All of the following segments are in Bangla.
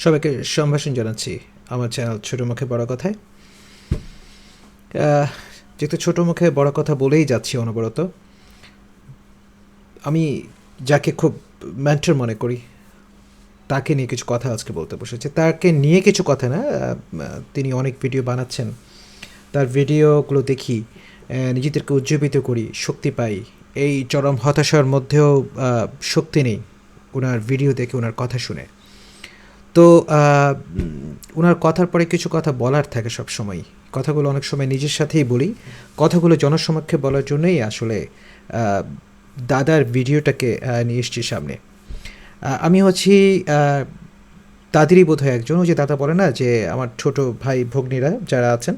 সবাইকে সম্ভাষণ জানাচ্ছি আমার চ্যানেল ছোটো মুখে বড় কথায়। যেহেতু ছোটো মুখে বড় কথা বলেই যাচ্ছি অনবরত, আমি যাকে খুব মেন্টর মনে করি তাকে নিয়ে কিছু কথা আজকে বলতে বসেছি। তাকে নিয়ে কিছু কথা না, তিনি অনেক ভিডিও বানাচ্ছেন, তার ভিডিওগুলো দেখি, নিজেদেরকে উজ্জীবিত করি, শক্তি পাই। এই চরম হতাশার মধ্যেও শক্তি নেই ওনার ভিডিও দেখে, ওনার কথা শুনে। তো ওনার কথার পরে কিছু কথা বলার থাকে সব সময়। কথাগুলো অনেক সময় নিজের সাথেই বলি, কথাগুলো জনসমক্ষে বলার জন্যই আসলে দাদার ভিডিওটাকে নিয়ে এসছি সামনে। আমি হচ্ছি তাদেরই বোধহয় একজন। ওই যে দাদা বলে না যে আমার ছোট ভাই ভগ্নীরা যারা আছেন,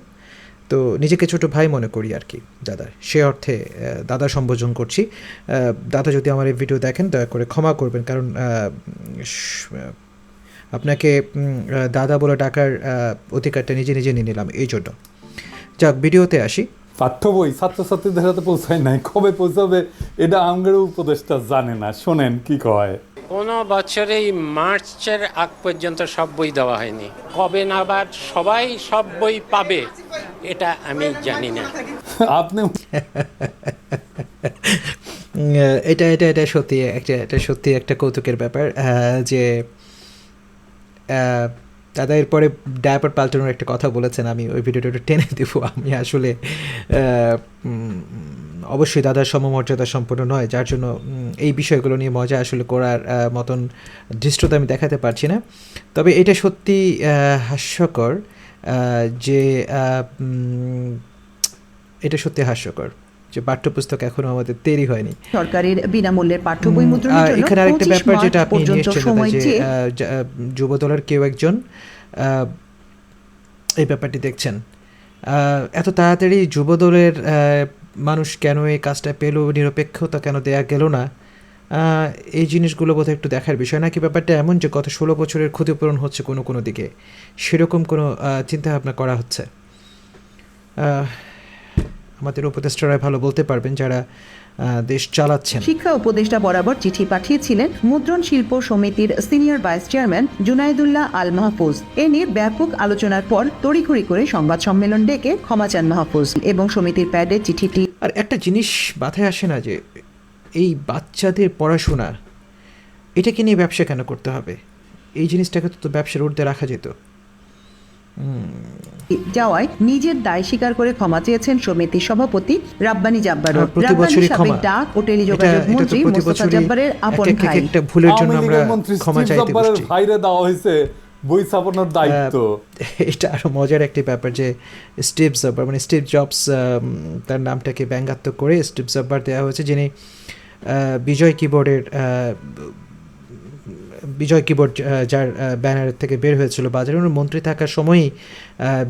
তো নিজেকে ছোট ভাই মনে করি আর কি দাদার, সে অর্থে দাদা সম্বোধন করছি। দাদা যদি আমার এই ভিডিও দেখেন দয়া করে ক্ষমা করবেন, কারণ আপনাকে দাদা বলে ডাকার অধিকারটা নিজে নিজে নিয়ে নিলাম এই জন্য। যাক, ভিডিওতে আসি। পাঠ্য বই ছাত্রছাত্রীদের হাতে পৌঁছায় নাই, কবে পৌঁছাবে এটা আমাদের উপদেষ্টা জানে না। শোনেন কি কয়। কোনো বছরেই মার্চের আগ পর্যন্ত সব বই দেওয়া হয়নি। কবে নাগাদ সবাই সব বই পাবে এটা আমি জানি না। আপনি এটা সত্যি একটা কৌতুকের ব্যাপার যে দাদা এরপরে ডায়াপার পাল্টানোর একটা কথা বলেছেন। আমি ওই ভিডিওটা একটু টেনে দেবো। আমি আসলে অবশ্যই দাদার সমমর্যাদা সম্পন্ন নয়, যার জন্য এই বিষয়গুলো নিয়ে মজা আসলে করার মতন দৃষ্টতা আমি দেখাতে পারছি না। তবে এটা সত্যি হাস্যকর যে এটা সত্যি হাস্যকর যে পাঠ্যপুস্তক এখনো আমাদের তৈরি হয়নি। সরকারের বিনামূল্যের পাঠ্য বই মুদ্রণের জন্য এখানে আরেকটা ব্যাপার যেটা আপনি নিয়ে এসেছেন যে যুবদলের কেউ একজন এই ব্যাপারটি দেখছেন। এত তাড়াতাড়ি যুবদলের মানুষ কেন এই কাজটা পেল, নিরপেক্ষতা কেন দেয়া গেল না, এই জিনিসগুলো বোধহয় একটু দেখার বিষয়। নাকি ব্যাপারটা এমন যে গত 16 বছরের ক্ষতিপূরণ হচ্ছে কোনো দিকে, সেরকম কোনো চিন্তাভাবনা করা হচ্ছে? আমাদের উপদেষ্টারা ভালো বলতে পারবেন যারা দেশ চালাচ্ছেন। শিক্ষা উপদেষ্টা বরাবর চিঠি পাঠিয়েছিলেন মুদ্রণ শিল্প সমিতির সিনিয়র ভাইস চেয়ারম্যান জুনাইদুল্লাহ আল মাহফুজ। এ নিয়ে ব্যাপক আলোচনার পর তড়িঘড়ি করে সংবাদ সম্মেলন ডেকে ক্ষমা চান মাহফুজ এবং সমিতির প্যাডে চিঠিটি। আর একটা জিনিস মাথায় আসে না যে এই বাচ্চাদের পড়াশোনা, এটাকে নিয়ে ব্যবসা কেন করতে হবে? এই জিনিসটাকে তো ব্যবসার ঊর্ধ্বে রাখা যেত। যাওয়ায় নিজের দায় স্বীকার করে ক্ষমা চেয়েছেন সমিতির সভাপতি রাব্বানী জাব্বারও। প্রতিবছরই ক্ষমা, ডাক ও টেলিযোগাযোগ মন্ত্রী মোস্তফা জাব্বারের আপন ভাই। একটা ভুলের জন্য আমরা ক্ষমা চাইতে বসছি। ভাইরে দেওয়া হয়েছে বই ছাপানোর দায়িত্ব। এটা আরো মজার একটি ব্যাপার যে স্টিভ জাব্বার, মানে স্টিভ জবস, তার নামটাকে ব্যঙ্গাত্মক করে স্টিভ জাব্বার দেওয়া হয়েছে, যিনি বিজয় কিবোর্ড যার ব্যানার থেকে বের হয়েছিল বাজারে। উনি মন্ত্রী থাকার সময়ই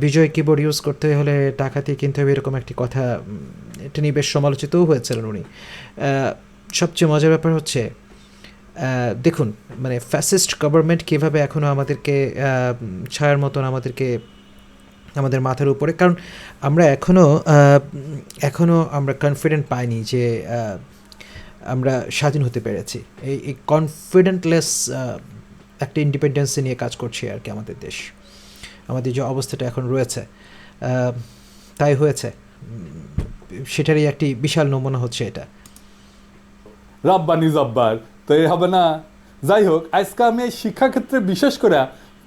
বিজয় কিবোর্ড ইউজ করতে হলে টাকা দিয়ে কিনতে হবে, এরকম একটি কথা, এটা নিয়ে বেশ সমালোচিতও হয়েছিলেন উনি। সবচেয়ে মজার ব্যাপার হচ্ছে দেখুন, মানে ফ্যাসিস্ট গভর্নমেন্ট কীভাবে এখনও আমাদেরকে ছায়ার মতন আমাদের মাথার উপরে, কারণ আমরা এখনও আমরা কনফিডেন্ট পাইনি যে আমরা স্বাধীন হতে পেরেছি। এই কনফিডেন্টলেস একটা ইন্ডিপেন্ডেন্সি নিয়ে কাজ করছি আর কি আমাদের দেশ। আমাদের যে অবস্থাটা এখন রয়েছে তাই হয়েছে, সেটারই একটি বিশাল নমুনা হচ্ছে এটা। রাব্বানী জাব্বার তো এই হবে না। যাই হোক, আজকে আমি এই শিক্ষাক্ষেত্রে বিশেষ করে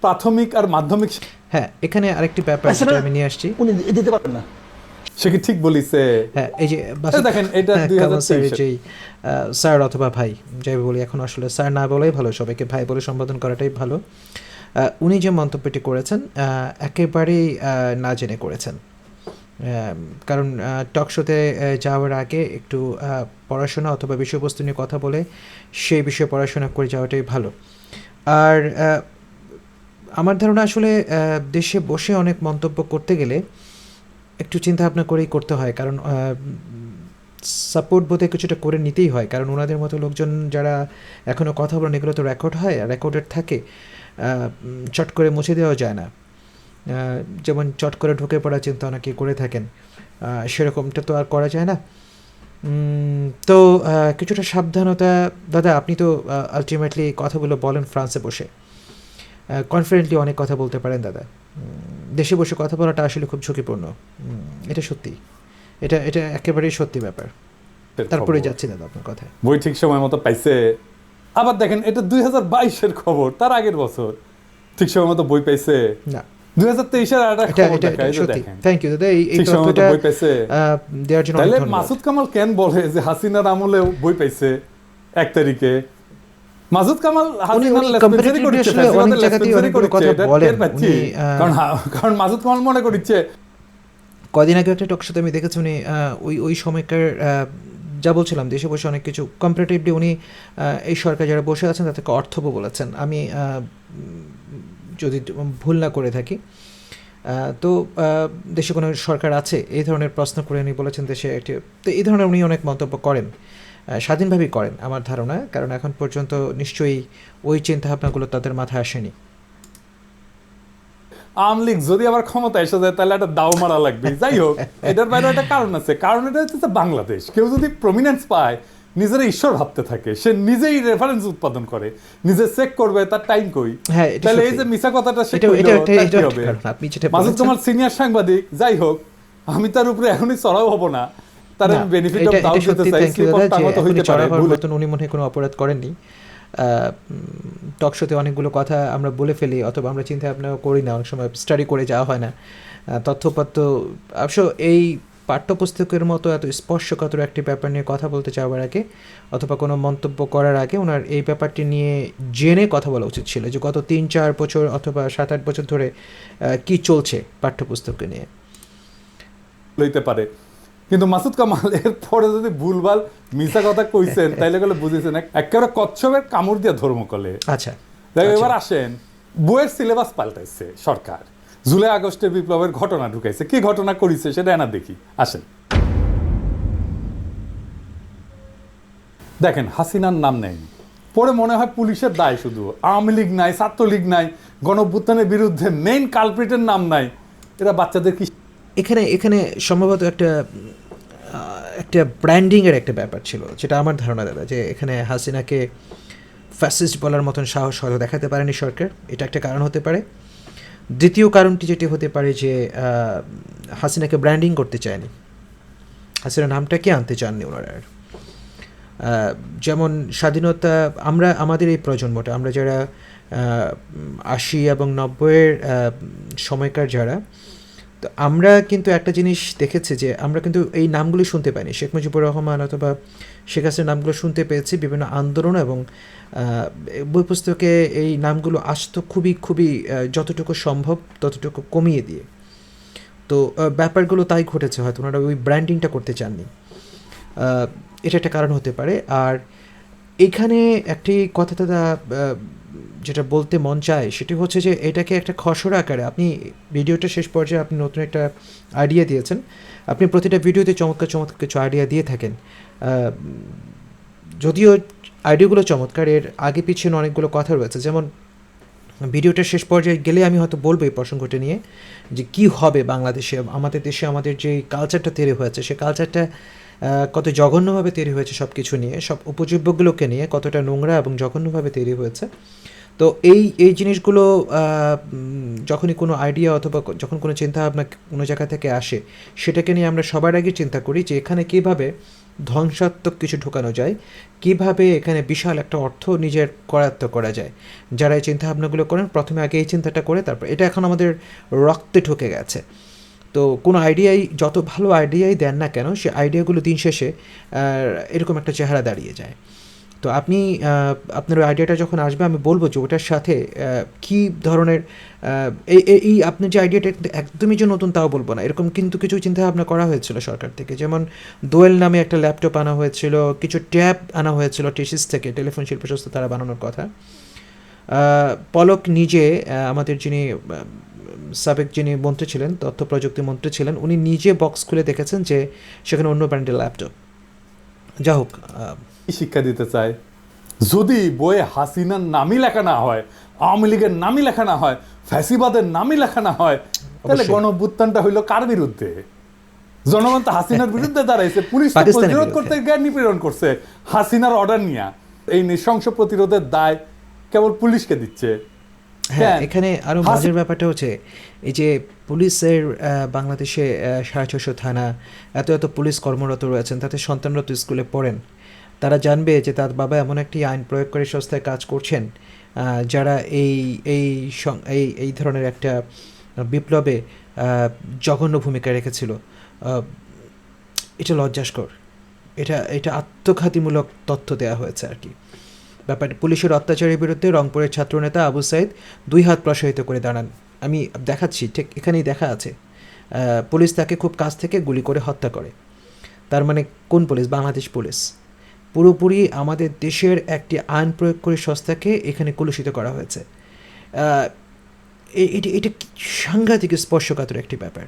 প্রাথমিক আর মাধ্যমিক, হ্যাঁ, এখানে আরেকটি ব্যাপার যেটা আমি নিয়ে আসছি। উনি দিতে পারবেন না, সে কি ঠিক বলিছে? হ্যাঁ, এই যে দেখেন এটা 2023 স্যার অথবা ভাই যাই বলি, এখন আসলে স্যার না বলাই ভালো, সবাইকে ভাই বলে সম্বোধন করাটাই ভালো। উনি যে মন্তব্যটি করেছেন একেবারেই না জেনে করেছেন, কারণ টক শোতে যাওয়ার আগে একটু পড়াশোনা অথবা বিষয়বস্তু নিয়ে কথা বলে সেই বিষয়ে পড়াশোনা করে যাওয়াটাই ভালো। আর আমার ধারণা আসলে দেশে বসে অনেক মন্তব্য করতে গেলে একটু চিন্তা ভাবনা করেই করতে হয়, কারণ সাপোর্ট বোধহয় কিছুটা করে নিতেই হয়, কারণ ওনাদের মতো লোকজন যারা এখনও কথা বলেন এগুলো তো রেকর্ড হয়, রেকর্ডেড থাকে, চট করে মুছে দেওয়া যায় না। যেমন চট করে ঢুকে পড়া চিন্তা অনেকে করে থাকেন, সেরকমটা তো আর করা যায় না। তো কিছুটা সাবধানতা। দাদা, আপনি তো আলটিমেটলি কথাগুলো বলেন ফ্রান্সে বসে, কনফিডেন্টলি অনেক কথা বলতে পারেন দাদা। দেশে বসে কথা বলাটা আসলে খুব ঝুঁকিপূর্ণ, এটা সত্যি, এটা এটা একেবারেই সত্যি ব্যাপার। তারপরে যাচ্ছি দাদা আপনার কথায়। বই ঠিক সময় মতো পাইছে। আবার দেখেন এটা 2022-এর খবর, তার আগের বছর ঠিক সময় মতো বই পাইছে না, 2023-এর একটা এটা খবর এটা দেখা, এই যে সত্যি। দেখেন থ্যাংক ইউ দাদা এই ঠিক সময় মতো তথ্যটা বই পাইছে। দেওয়ার জন্য তাহলে অনেক ধন্যবাদ। মাসুদ কামাল কেন বলে যে হাসিনার আমলেও বই পাইছে 1 তারিখে? মাসুদ কামাল হাসিনার লেসপেন্সারি comparatively করছে, আসলে অনেক ফ্যাসিবাদের জায়গাতেই লেসপেন্সারি অনেকগুলো করছে, কথা এটা বলেন টের পাচ্ছি। উনি, কারণ মাসুদ কামাল মনে করছে কদিন আগে একটা টক শোতে আমি দেখেছি উনি ওই সময়কার যা বলছিলাম দেশে বসে অনেক কিছু কম্পারেটিভলি উনি এই সরকার যারা বসে আছেন তাদেরকে অর্থবহ বলেছেন, আমি যদি ভুল না করে থাকি। তো দেশে কোনো সরকার আছে এই ধরনের প্রশ্ন করে উনি বলেছেন দেশে একটি, তো এই ধরনের উনি অনেক মন্তব্য করেন, স্বাধীনভাবেই করেন আমার ধারণা, কারণ এখন পর্যন্ত নিশ্চয়ই ওই চিন্তাভাবনাগুলো তাদের মাথায় আসেনি। আওয়ামী লীগ যদি আবার ক্ষমতা এসে যায় তাহলে একটা দাও মারা লাগবে। যাই হোক, এটার বাইরে একটা কারণ আছে, কারণ এটা হচ্ছে বাংলাদেশ। কেউ যদি প্রমিনেন্স পায়, নিজেরা ঈশ্বর ভাবতে থাকে, সে নিজেই রেফারেন্স উৎপাদন করে, নিজে চেক করবে তার টাইম কই। হ্যাঁ, এটা তাহলে এই সত্যি। যে মিছা কথাটা সে এটা কইলো, এটা তার এটা কি হবে? কারণ আপনি যেটা মাসুদ বলেছেন কামাল সিনিয়র সাংবাদিক, যাই হোক আমি তার উপরে এখনই চড়াও হব না, তার আমি বেনিফিট অফ ডাউট দিতে চাই। স্লিপ অফ টাং তো হইতে পারে, ভুল উনি মনে হয় কোনো অপরাধ করেননি। টক শোতে অনেকগুলো কথা আমরা বলে ফেলি, অথবা আমরা চিন্তা ভাবনাও করি না, অনেক সময় স্টাডি করে যাওয়া হয় না তথ্যপত্র। অবশ্য এই পাঠ্যপুস্তকের মতো এত স্পর্শকাতর একটি ব্যাপার নিয়ে কথা বলতে চাওয়ার আগে অথবা কোনো মন্তব্য করার আগে ওনার এই ব্যাপারটি নিয়ে জেনে কথা বলা উচিত ছিল, যে গত 3-4 বছর অথবা 7-8 বছর ধরে কি চলছে পাঠ্যপুস্তকে নিয়ে লইতে পারে। কিন্তু মাসুদ কামাল এর পরে যদি ভুলভাল মিছা কথা কইছেন তাইলে গেলে বুঝেছেন একেবারে কচ্ছপের কামড় দিয়ে ধর্ম কলে। আচ্ছা, এবার আসেন, বইয়ের সিলেবাস পাল্টাইছে সরকার, জুলাই আগস্টের বিপ্লবের ঘটনা ঢুকাইছে। কি ঘটনা করিছে সেটা না দেখি, আসেন দেখেন। হাসিনার নাম নেই, পরে মনে হয় পুলিশের দায় শুধু, আওয়ামী লীগ নাই, ছাত্রলীগ নাই, গণঅভ্যুত্থানের বিরুদ্ধে মেইন কালপ্রিটের নাম নাই। এরা বাচ্চাদের কি এখানে সম্ভবত একটা ব্র্যান্ডিংয়ের একটা ব্যাপার ছিল, যেটা আমার ধারণা দাদা, যে এখানে হাসিনাকে ফ্যাসিস্ট বলার মতন সাহস হয়তো দেখাতে পারেনি সরকার, এটা একটা কারণ হতে পারে। দ্বিতীয় কারণটি যেটি হতে পারে যে হাসিনাকে ব্র্যান্ডিং করতে চায়নি, হাসিনা নামটাকে আনতে চাননি ওনারা। যেমন স্বাধীনতা, আমাদের এই প্রজন্মটা, আমরা যারা 80 এবং 90-এর সময়কার যারা, তো আমরা কিন্তু একটা জিনিস দেখেছি যে আমরা কিন্তু এই নামগুলি শুনতে পাইনি। শেখ মুজিবুর রহমান অথবা শেখ হাসিনার নামগুলো শুনতে পেয়েছি বিভিন্ন আন্দোলন, এবং বই পুস্তকে এই নামগুলো আসতো খুবই খুবই যতটুকু সম্ভব ততটুকু কমিয়ে দিয়ে। তো ব্যাপারগুলো তাই ঘটেছে, হয়তো ওনারা ওই ব্র্যান্ডিংটা করতে চাননি, এটা একটা কারণ হতে পারে। আর এখানে একটি কথা দাদা যেটা বলতে মন চায় সেটি হচ্ছে যে এটাকে একটা খসড়া আকারে, আপনি ভিডিওটা শেষ পর্যায়ে আপনি নতুন একটা আইডিয়া দিয়েছেন, আপনি প্রতিটা ভিডিওতে চমৎকার চমৎকার কিছু আইডিয়া দিয়ে থাকেন, যদিও আইডিয়াগুলো চমৎকার, এর আগে পিছনে অনেকগুলো কথা রয়েছে। যেমন ভিডিওটা শেষ পর্যায়ে গেলে আমি হয়তো বলবো এই প্রসঙ্গটা নিয়ে, যে কি হবে বাংলাদেশে, আমাদের দেশে আমাদের যে কালচারটা তৈরি হয়েছে, সে কালচারটা কত জঘন্যভাবে তৈরি হয়েছে, সব কিছু নিয়ে, সব উপজীব্যগুলোকে নিয়ে কতটা নোংরা এবং জঘন্যভাবে তৈরি হয়েছে। তো এই জিনিসগুলো যখনই কোনো আইডিয়া অথবা যখন কোনো চিন্তাভাবনা কোনো জায়গা থেকে আসে, সেটাকে নিয়ে আমরা সবার আগে চিন্তা করি যে এখানে কীভাবে ধ্বংসাত্মক কিছু ঢোকানো যায়, কিভাবে এখানে বিশাল একটা অর্থ নিজের করায়ত্ত করা যায়। যারা এই চিন্তাভাবনাগুলো করেন প্রথমে আগে এই চিন্তাটা করে তারপর, এটা এখন আমাদের রক্তে ঢুকে গেছে। তো কোনো আইডিয়াই, যত ভালো আইডিয়াই দেন না কেন, সে আইডিয়াগুলো দিন শেষে এরকম একটা চেহারা দাঁড়িয়ে যায়। তো আপনি আপনার ওই আইডিয়াটা যখন আসবে, আমি বলবো যে ওটার সাথে কী ধরনের এই আপনার যে আইডিয়াটা একদমই যে নতুন তাও বলবো না, এরকম কিন্তু কিছু চিন্তাভাবনা করা হয়েছিল সরকার থেকে। যেমন দোয়েল নামে একটা ল্যাপটপ আনা হয়েছিল, কিছু ট্যাব আনা হয়েছিল টিসিস থেকে, টেলিফোন শিল্প সংস্থা তারা বানানোর কথা। পলক নিজে, আমাদের যিনি সাবেক যিনি মন্ত্রী ছিলেন, তথ্য প্রযুক্তি মন্ত্রী ছিলেন, উনি নিজে বক্স খুলে দেখেছেন যে সেখানে অন্য ব্র্যান্ডের ল্যাপটপ। যা হোক, শিক্ষা দিতে চায়, যদি বইয়ে হাসিনার নামই লেখা না হয়, আওয়ামী লীগের নামই লেখা না হয়, ফ্যাসিবাদের নামই লেখা না হয়, তাহলে গণঅভ্যুত্থানটা হইল কার বিরুদ্ধে? জনগণ তো হাসিনার বিরুদ্ধে দাঁড়াইছে, পুলিশ প্রতিরোধ করতে গিয়ে নিপীড়ন করছে হাসিনার অর্ডার নিয়ে। এই নৃশংস প্রতিরোধের দায় কেবল পুলিশকে দিচ্ছে। হ্যাঁ, কেন? এখানে আরও হাসি- মজার ব্যাপারটা হচ্ছে এই যে পুলিশের বাংলাদেশে 650 থানা, এত এত পুলিশ কর্মরত রয়েছেন, তাতে সন্তানরা তো স্কুলে পড়েন। তারা জানবে যে তার বাবা এমন একটি আইন প্রয়োগকারী সংস্থায় কাজ করছেন যারা এই এই এই এই ধরনের একটা বিপ্লবে জঘন্য ভূমিকা রেখেছিল। এটা লজ্জাস্কর, এটা এটা আত্মঘাতীমূলক তথ্য দেওয়া হয়েছে আর কি। ব্যাপারটা পুলিশের অত্যাচারের বিরুদ্ধে রংপুরের ছাত্রনেতা আবু সাইদ 2 হাত প্রসারিত করে দাঁড়ান। আমি দেখাচ্ছি, ঠিক এখানেই দেখা আছে। পুলিশ তাকে খুব কাছ থেকে গুলি করে হত্যা করে। তার মানে কোন পুলিশ? বাংলাদেশ পুলিশ। পুরোপুরি আমাদের দেশের একটি আইন প্রয়োগকারী সংস্থাকে এখানে কলুষিত করা হয়েছে। এটা এটা সাংঘাতিক স্পর্শকাতর একটি ব্যাপার।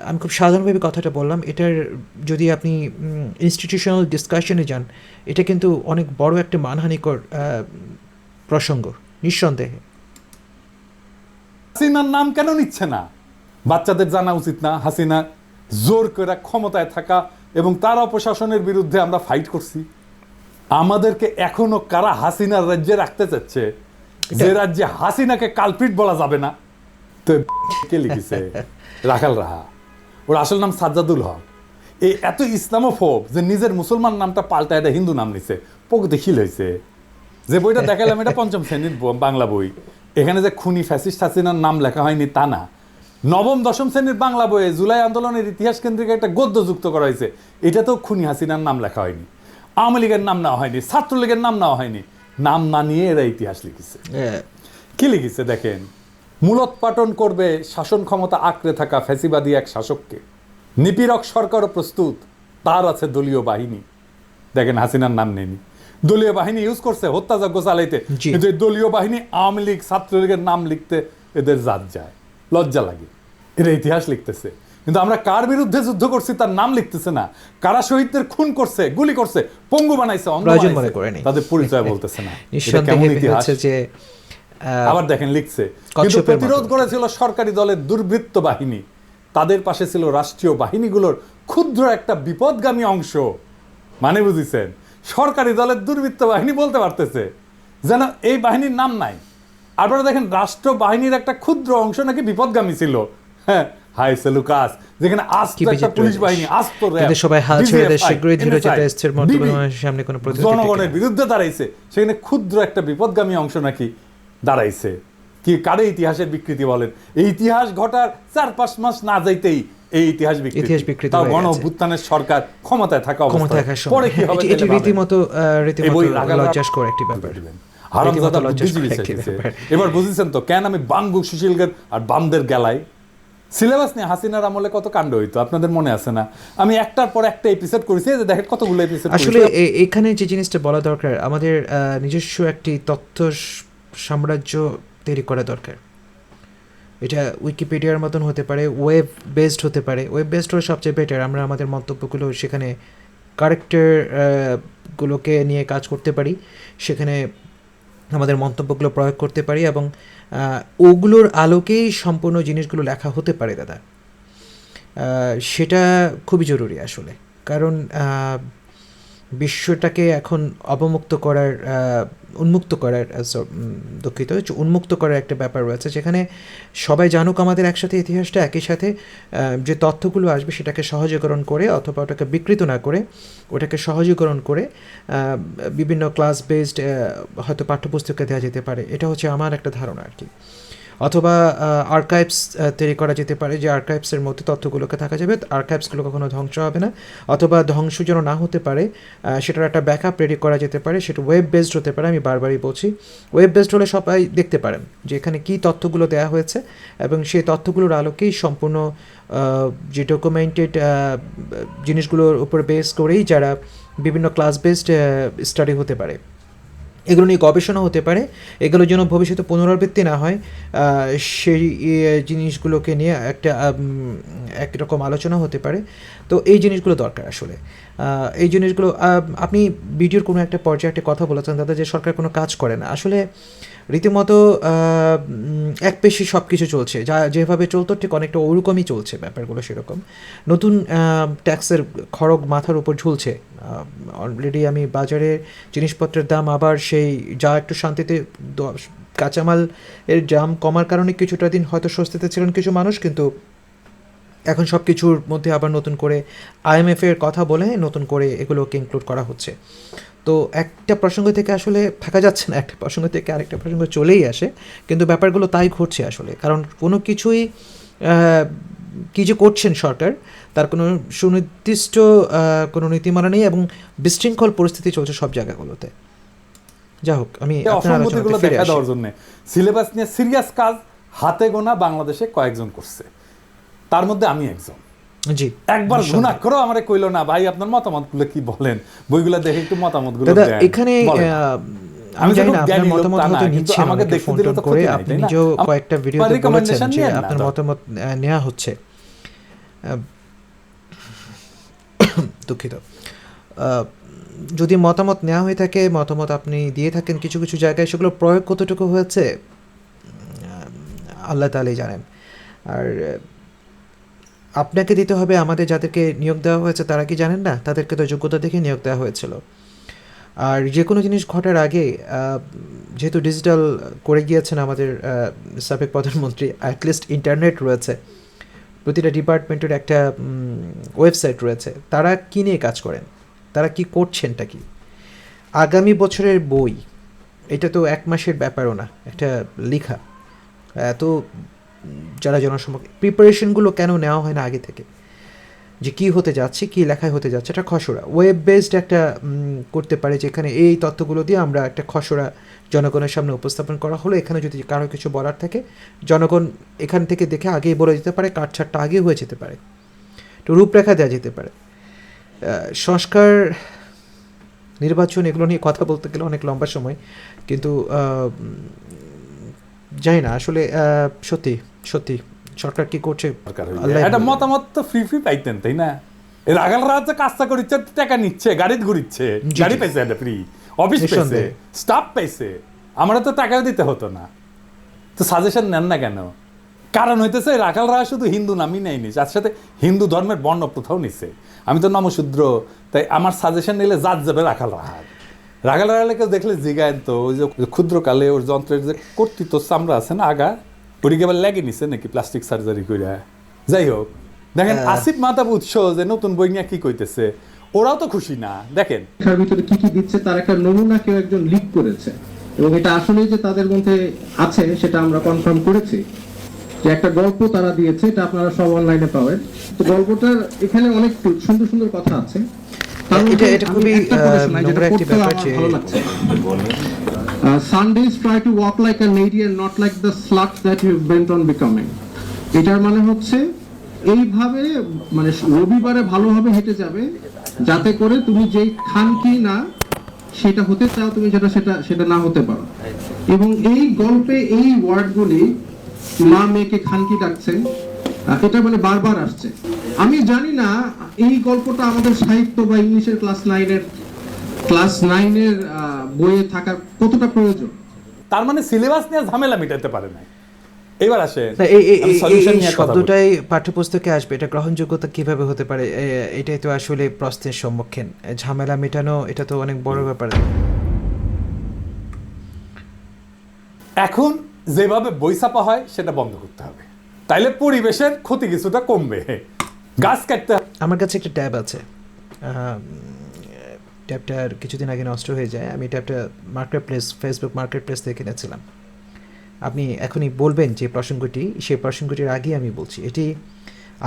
আমি খুব সাধারণভাবে কথাটা বললাম, এটার যদি আপনি ইনস্টিটিউশনাল ডিসকাশনে যান, এটা কিন্তু অনেক বড় একটা মানহানিকর প্রসঙ্গ, নিঃসন্দেহে। হাসিনার নাম কেন নিচ্ছে না? বাচ্চাদের জানা উচিত না হাসিনা জোর করে ক্ষমতায় থাকা এবং তার অপশাসনের বিরুদ্ধে আমরা ফাইট করছি। আমাদেরকে এখনো কারা হাসিনার রাজ্যে রাখতে চাচ্ছে, যে রাজ্যে হাসিনাকে কালপিট বলা যাবে না? তো কে লিখেছে? রাখাল রাহা। ওর আসল নাম সাজ্জাদুল হক। এই এত ইসলামোফোব যে নিজের মুসলমান নামটা পাল্টা এটা হিন্দু নাম নিছে, প্রকৃতি খিল হয়েছে। যে বইটা দেখালাম এটা 5ম শ্রেণীর বাংলা বই, এখানে যে খুনি ফ্যাসিস্ট হাসিনার নাম লেখা হয়নি তা না। 9ম 10ম শ্রেণীর বাংলা বইয়ে জুলাই আন্দোলনের ইতিহাস কেন্দ্রিক একটা গদ্য যুক্ত করা হয়েছে, এটাতেও খুনি হাসিনার নাম লেখা হয়নি, আওয়ামী লীগের নাম নেওয়া হয়নি, ছাত্রলীগের নাম নেওয়া হয়নি। নাম না নিয়ে এরা ইতিহাস লিখেছে। কি লিখেছে দেখেন, মূলোৎপাটন করবে শাসন ক্ষমতা আঁকড়ে থাকা ফ্যাসিবাদী এক শাসককে, নিপীড়ক সরকারও প্রস্তুত, তার আছে দলীয় বাহিনী। দেখেন হাসিনার নাম নেয়নি, দলীয় বাহিনী ইউজ করছে হত্যাযজ্ঞ চালাইতে, কিন্তু এই দলীয় বাহিনী আওয়ামী লীগ ছাত্রলীগের নাম লিখতে এদের জাত যায়, লজ্জা লাগে। এরা ইতিহাস লিখতেছে, কিন্তু আমরা কার বিরুদ্ধে যুদ্ধ করছি তার নাম লিখতেছে না। কারা শহীদদের খুন করছে, গুলি করছে, পঙ্গু বানাইছে, অন্ধ বানাইছে, তাদের পরিচয় বলতেছে না। এটা কেমন ইতিহাস? আবার দেখেন লিখছে, কিন্তু প্রতিরোধ করেছিল সরকারি দলের দুর্বৃত্ত বাহিনী, তাদের পাশে ছিল রাষ্ট্রীয় বাহিনীগুলোর ক্ষুদ্র একটা বিপদগামী অংশ। মানে বুঝিছেন, সরকারি দলের দুর্বৃত্ত বাহিনী বলতে পারতেছে যেন এই বাহিনীর নাম নাই। আপনারা দেখেন রাষ্ট্র বাহিনীর একটা ক্ষুদ্র অংশ নাকি বিপদগামী ছিল। হ্যাঁ, হাই সেলুকাস, যেখানে আস্ত একটা পুলিশ বাহিনী, আস্ত র্যাব, সবাই হাল ছেড়ে দেয়, শীঘ্রই ধীরচিতে এসছের মন্তব্যের সামনে কোনো প্রতিরোধ জনগণের বিরুদ্ধে দাঁড়াইছে, সেখানে ক্ষুদ্র একটা বিপদগামী অংশ নাকি দাঁড়াইছে। কি কারে ইতিহাসের বিকৃতি বলেন? এই ইতিহাস ঘটার 4-5 মাস না যাইতেই এই ইতিহাস বিকৃতি। তাও গণ অভ্যুত্থানের সরকার ক্ষমতায় থাকা অবস্থায় পরে কি হবে? এটি রীতিমতো লজ্জাস্কর একটি ব্যাপার। হারামজাদা বুদ্ধিজীবী শেখেছে। এবার বুঝেছেন তো কেন আমি বাঙ্গু সুশীলগের আর বামদের গেলাই? সিলেবাস নিয়ে হাসিনার আমলে কত কাণ্ড হইতো আপনাদের মনে আছে না? আমি একটার পর একটা এপিসোড করেছি, যে দেখেন কতগুলো এপিসোড। আসলে এখানে যে জিনিসটা বলা দরকার, আমাদের নিজস্ব একটি তথ্য সাম্রাজ্য তৈরি করা দরকার। এটা উইকিপিডিয়ার মতন হতে পারে, ওয়েব বেসড হতে পারে। ওয়েব বেসড হলে সবচেয়ে বেটার, আমরা আমাদের মন্তব্যগুলো সেখানে কারেক্টার গুলোকে নিয়ে কাজ করতে পারি, সেখানে আমাদের মন্তব্যগুলো প্রয়োগ করতে পারি, এবং ওগুলোর আলোকেই সম্পূর্ণ জিনিসগুলো লেখা হতে পারে দাদা। সেটা খুবই জরুরি আসলে, কারণ বিশ্বটাকে এখন উন্মুক্ত করার একটা ব্যাপার রয়েছে, যেখানে সবাই জানুক আমাদের একসাথে ইতিহাসটা, একই সাথে যে তথ্যগুলো আসবে সেটাকে সহজীকরণ করে, অথবা ওটাকে বিকৃত না করে ওটাকে সহজীকরণ করে বিভিন্ন ক্লাস বেসড হয়তো পাঠ্যপুস্তকে দেওয়া যেতে পারে। এটা হচ্ছে আমার একটা ধারণা আর কি। অথবা আর্কাইভস তৈরি করা যেতে পারে, যে আর্কাইভসের মধ্যে তথ্যগুলোকে থাকা যাবে, আর্কাইভসগুলো কখনো ধ্বংস হবে না, অথবা ধ্বংস যেন না হতে পারে সেটার একটা ব্যাকআপ রেডি করা যেতে পারে। সেটা ওয়েব বেসড হতে পারে, আমি বারবারই বলছি। ওয়েব বেসড হলে সবাই দেখতে পারেন যে এখানে কী তথ্যগুলো দেওয়া হয়েছে, এবং সেই তথ্যগুলোর আলোকেই সম্পূর্ণ যে ডকুমেন্টেড জিনিসগুলোর উপর বেস করেই যারা বিভিন্ন ক্লাস বেসড স্টাডি হতে পারে, এগুলো নিয়ে গবেষণা হতে পারে, এগুলোর জন্য ভবিষ্যতে পুনরাবৃত্তি না হয় সেই জিনিসগুলোকে নিয়ে একরকম আলোচনা হতে পারে। তো এই জিনিসগুলো দরকার আসলে। এই জিনিসগুলো আপনি ভিডিওর কোনো একটা পর্যায়ে একটা কথা বলেছেন দাদা, যে সরকার কোনো কাজ করে না। আসলে রীতিমতো এক পেশি সব কিছু চলছে, যা যেভাবে চলতো ঠিক অনেকটা ওরকমই চলছে ব্যাপারগুলো। সেরকম নতুন ট্যাক্সের খড়গ মাথার উপর ঝুলছে। অলরেডি আমি বাজারে জিনিসপত্রের দাম আবার সেই যা একটু শান্তিতে কাঁচামাল এর দাম কমার কারণে কিছুটা দিন হয়তো স্বস্তিতে ছিলেন কিছু মানুষ, কিন্তু এখন সব কিছুর মধ্যে আবার নতুন করে আইএমএফের কথা বলে নতুন করে এগুলোকে ইনক্লুড করা হচ্ছে। তো একটা প্রসঙ্গ থেকে আসলে থাকা যাচ্ছে না, একটা প্রসঙ্গ থেকে আরেকটা প্রসঙ্গ চলেই আসে, কিন্তু ব্যাপারগুলো তাই ঘটছে আসলে। কারণ কোনো কিছুই কী যে করছেন সরকার তার কোনো সুনির্দিষ্ট কোনো নীতিমালা নেই এবং বিশৃঙ্খল পরিস্থিতি চলছে সব জায়গাগুলোতে। যা হোক, আমি আপনার অসঙ্গতিগুলো আলোচনাতে ফিরে দেখা আসি। দেওয়ার জন্য সিলেবাস নিয়ে সিরিয়াস কাজ হাতে গোনা বাংলাদেশে কয়েকজন করছে, তার মধ্যে আমি একজন। জি, একবার গুনাহ করো আমারে কইলো না ভাই আপনার মতামতগুলো কি বলেন, বইগুলো দেখে একটু মতামতগুলো দাদা দেন। এখানে বলেন। আমি আমি জানি তো না খুব আপনার জ্ঞানী লোক মতামত তা না, হয়তো কিন্তু নিচ্ছেন আমাকে আমাকে দেখতে ফোন দিলে টোন তো করে, ক্ষতি নাই, আপনি তাই না? নিজেও আমার কয়েকটা ভিডিওতে বলেছেন recommendation যে নিয়েন না আপনার তো। মতামত নেওয়া হচ্ছে। দুঃখিত। যদি মতামত নেওয়া হয়ে থাকে, মতামত আপনি দিয়ে থাকেন কিছু কিছু জায়গায়, সেগুলো প্রয়োগ কতটুকু হয়েছে আল্লাহ তাআলাই জানেন। আর আপনাকে দিতে হবে, আমাদের যাদেরকে নিয়োগ দেওয়া হয়েছে তারা কি জানেন না? তাদেরকে তো যোগ্যতা দেখে নিয়োগ দেওয়া হয়েছিল। আর যে কোনো জিনিস ঘটার আগে যেহেতু ডিজিটাল করে গিয়েছেন আমাদের সাবেক প্রধানমন্ত্রী, অ্যাটলিস্ট ইন্টারনেট রয়েছে, প্রতিটা ডিপার্টমেন্টের একটা ওয়েবসাইট রয়েছে, তারা কী নিয়ে কাজ করেন, তারা কি করছেনটা কি। আগামী বছরের বই, এটা তো 1 মাসের ব্যাপারও না, একটা লেখা। এত যারা জনসম্মুখে প্রিপারেশনগুলো কেন নেওয়া হয় না আগে থেকে, যে কী হতে যাচ্ছে, কী লেখায় হতে যাচ্ছে, এটা খসড়া ওয়েব বেসড একটা করতে পারে, যেখানে এই তথ্যগুলো দিয়ে আমরা একটা খসড়া জনগণের সামনে উপস্থাপন করা হলো। এখানে যদি কারো কিছু বলার থাকে, জনগণ এখান থেকে দেখে আগেই বলে দিতে পারে, কাটছাটটা আগে হয়ে যেতে পারে, একটু রূপরেখা দেওয়া যেতে পারে। সংস্কার, নির্বাচন, এগুলো নিয়ে কথা বলতে গেলে অনেক লম্বা সময়, কিন্তু জানি না আসলে সত্যি সত্যি সরকার কি করছে আল্লাহ একটা জানে। মতামত তো ফ্রি পাইতেন, তাই না? এই রাগাল রাত যে কাজটা করিচ্ছে, টাকা নিচ্ছে, গাড়িতে ঘুরিচ্ছে, জি, গাড়ি জি। পাইছে একটা ফ্রি, অফিস পাইছে, নিঃসন্দেহে। স্টাফ পাইছে, আমরা তো টাকাও দিতে হতো না। তো সাজেশন নেন না কেন? কারণ হইতেছে রাখাল রায় শুধু হিন্দু নামই নেয়নি, তার সাথে হিন্দু ধর্মের বর্ণ প্রথাও নিছে। আমি তো নমশূদ্র, তাই আমার সাজেশন নিলে জাত যাবে রাখাল রাহার। রাখাল রাহালে কেউ দেখলে জিগায়েন তো, ওই যে ক্ষুদ্রকালে ওর যন্ত্রের যে কর্তৃত্ব চামড়া আছে না আগা, ওটিকে আবার লেগে নিছে নাকি প্লাস্টিক সার্জারি কইরা। যাই হোক, দেখেন আসিফ মাহতাব উৎস যে নতুন বই নিয়ে কি কইতেছে, ওরাও তো খুশি না। দেখেন তার ভিতরে কি কি দিচ্ছে তার একটা নমুনা কেউ একজন লিক করেছে, এবং এটা আসলে যে তাদের মধ্যে আছে সেটা আমরা কনফার্ম করেছি। যে একটা গল্প তারা দিয়েছে, এটা আপনারা সব অনলাইনে পাবেন। তো গল্পটার এখানে অনেক সুন্দর সুন্দর কথা আছে। এটা খুবই নোংরা একটি ব্যাপার যে Sundays try to walk like a lady and not like the slut that you bent on becoming. এটার মানে হচ্ছে এইভাবে, মানে রবিবারে ভালোভাবে হেঁটে যাবে যাতে করে তুমি যেই খানকি না সেটা হতে চাও, তুমি যেটা সেটা না হতে পারো। এবং এই গল্পে এই ওয়ার্ডগুলি, মা মেয়েকে খানকি ডাকছেন, এটা মানে বারবার আসছে। আমি জানি না এই গল্পটা আমাদের সাহিত্য বা ইংলিশের ক্লাস 9-এর বইয়ে থাকার কতটা প্রয়োজন। তার মানে সিলেবাস নিয়ে ঝামেলা মিটাতে পারে না। এবার আসে না, এই শব্দটাই পাঠ্যপুস্তকে আসবে, এটা গ্রহণযোগ্যতা কিভাবে হতে পারে, এটাই তো আসলে প্রশ্নের সম্মুখীন। ঝামেলা মেটানো এটা তো অনেক বড় ব্যাপার। এখন যেভাবে বই ছাপা হয় সেটা বন্ধ করতে হবে, তাইলে পরিবেশের ক্ষতি কিছুটা কমবে। গাছ কাটতে আমার কাছে একটা ট্যাব আছে, ট্যাবটার কিছুদিন আগে নষ্ট হয়ে যায়। আমি ট্যাবটা ফেসবুক মার্কেট প্লেস থেকে কিনেছিলাম। আপনি এখনই বলবেন যে প্রসঙ্গটি, সেই প্রসঙ্গটির আগে আমি বলছি, এটি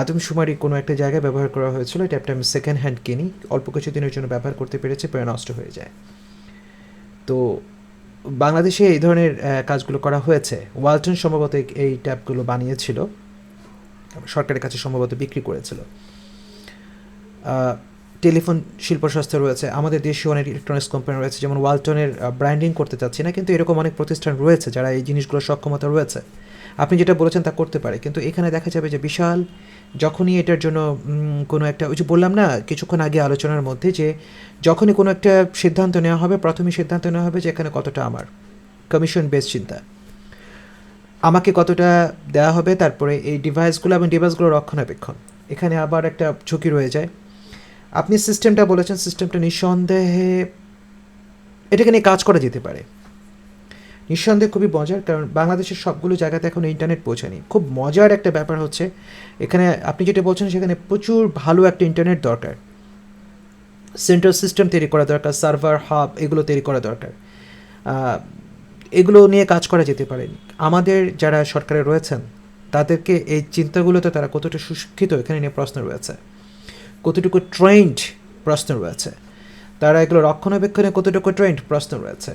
আদমশুমারি কোনো একটা জায়গায় ব্যবহার করা হয়েছিল। ট্যাবটা আমি সেকেন্ড হ্যান্ড কিনি, অল্প কিছুদিনের জন্য ব্যবহার করতে পেরেছি, পরে নষ্ট হয়ে যায়। তো বাংলাদেশে এই ধরনের কাজগুলো করা হয়েছে। ওয়ালটন সম্ভবত এই ট্যাবগুলো বানিয়েছিল, সরকারের কাছে সম্ভবত বিক্রি করেছিল। টেলিফোন শিল্প সংস্থা রয়েছে, আমাদের দেশীয় অনেক ইলেকট্রনিক্স কোম্পানি রয়েছে, যেমন ওয়ালটনের ব্র্যান্ডিং করতে চাচ্ছি না, কিন্তু এরকম অনেক প্রতিষ্ঠান রয়েছে যারা এই জিনিসগুলোর সক্ষমতা রয়েছে। আপনি যেটা বলেছেন তা করতে পারে, কিন্তু এখানে দেখা যাবে যে বিশাল, যখনই এটার জন্য কোনো একটা, ওই যে বললাম না কিছুক্ষণ আগে আলোচনার মধ্যে, যে যখনই কোনো একটা সিদ্ধান্ত নেওয়া হবে, প্রথমেই সিদ্ধান্ত নেওয়া হবে যে এখানে কতটা আমার কমিশন বেস চিন্তা, আমাকে কতটা দেওয়া হবে, তারপরে এই ডিভাইসগুলো এবং ডিভাইসগুলোর রক্ষণাবেক্ষণ, এখানে আবার একটা ঝুঁকি রয়ে যায়। আপনি সিস্টেমটা বলেছেন, সিস্টেমটা নিঃসন্দেহে এটাকে নিয়ে কাজ করা যেতে পারে। নিঃসন্দেহে খুবই মজার, কারণ বাংলাদেশের সবগুলো জায়গাতে এখন ইন্টারনেট পৌঁছায়নি। খুব মজার একটা ব্যাপার হচ্ছে এখানে আপনি যেটা বলছেন সেখানে প্রচুর ভালো একটা ইন্টারনেট দরকার, সেন্ট্রাল সিস্টেম তৈরি করা দরকার, সার্ভার হাব এগুলো তৈরি করা দরকার। এগুলো নিয়ে কাজ করা যেতে পারে। আমাদের যারা সরকারে রয়েছেন তাদেরকে এই চিন্তাগুলোতে তারা কতটা সুশিক্ষিত এখানে নিয়ে প্রশ্ন রয়েছে, কতটুকু ট্রেন্ড প্রশ্ন রয়েছে, তারা এগুলো রক্ষণাবেক্ষণে কতটুকু ট্রেন্ড প্রশ্ন রয়েছে।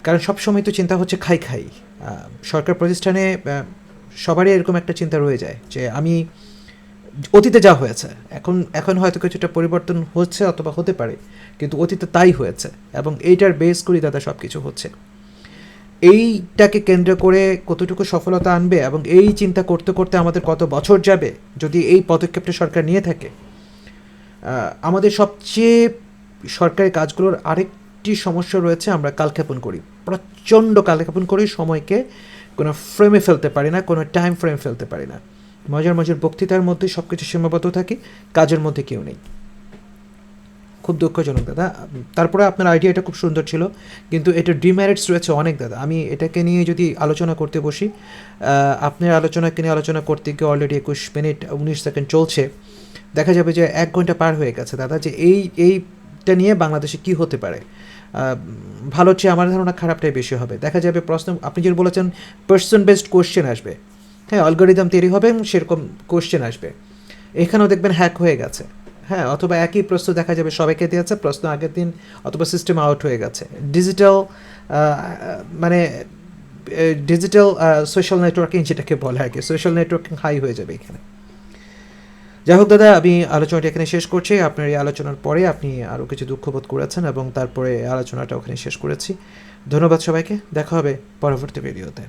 কারণ সবসময় তো চিন্তা হচ্ছে খাই খাই। সরকার প্রতিষ্ঠানে সবারই এরকম একটা চিন্তা রয়ে যায় যে আমি অতীতে যা হয়েছে এখন হয়তো কিছুটা পরিবর্তন হচ্ছে অথবা হতে পারে, কিন্তু অতীতে তাই হয়েছে এবং এইটার বেস করি দাদা সব কিছু হচ্ছে। এইটাকে কেন্দ্র করে কতটুকু সফলতা আনবে এবং এই চিন্তা করতে করতে আমাদের কত বছর যাবে যদি এই পদক্ষেপটা সরকার নিয়ে থাকে। আমাদের সবচেয়ে সরকারি কাজগুলোর আরেকটি সমস্যা রয়েছে, আমরা কালক্ষেপণ করি, প্রচণ্ড কালক্ষেপণ করি, সময়কে কোনো ফ্রেমে ফেলতে পারি না, কোনো টাইম ফ্রেম ফেলতে পারি না। মজার বক্তৃতার মধ্যে সব কিছু সীমাবদ্ধ থাকি, কাজের মধ্যে কেউ নেই। খুব দুঃখজনক দাদা। তারপরে আপনার আইডিয়াটা খুব সুন্দর ছিল, কিন্তু এটার ডিমেরিটস রয়েছে অনেক দাদা। আমি এটাকে নিয়ে যদি আলোচনা করতে বসি, আপনার আলোচনাকে নিয়ে আলোচনা করতে গিয়ে অলরেডি 21 মিনিট 19 সেকেন্ড চলছে, দেখা যাবে যে 1 ঘন্টা পার হয়ে গেছে দাদা। যে এইটা নিয়ে বাংলাদেশে কি হতে পারে, ভালো চেয়ে আমার ধারণা খারাপটাই বেশি হবে। দেখা যাবে প্রশ্ন আপনি যেটা বলেছেন পার্সন বেসড কোয়েশ্চেন আসবে, হ্যাঁ অ্যালগরিদম তৈরি হবে এবং সেরকম কোয়েশ্চেন আসবে। এখানেও দেখবেন হ্যাক হয়ে গেছে, হ্যাঁ, অথবা একই প্রশ্ন দেখা যাবে সবাইকে দিয়েছে, প্রশ্ন আগের দিন অথবা সিস্টেম আউট হয়ে গেছে। ডিজিটাল সোশ্যাল নেটওয়ার্কিং যেটাকে বলে আর কি, সোশ্যাল নেটওয়ার্কিং হাই হয়ে যাবে এখানে। যাই হোক দাদা, আমি আলোচনাটা এখানে শেষ করছি। আপনার এই আলোচনার পরে আপনি আরও কিছু দুঃখবোধ করেছেন এবং তারপরে আলোচনাটা ওখানে শেষ করেছি। ধন্যবাদ সবাইকে, দেখা হবে পরবর্তী ভিডিওতে।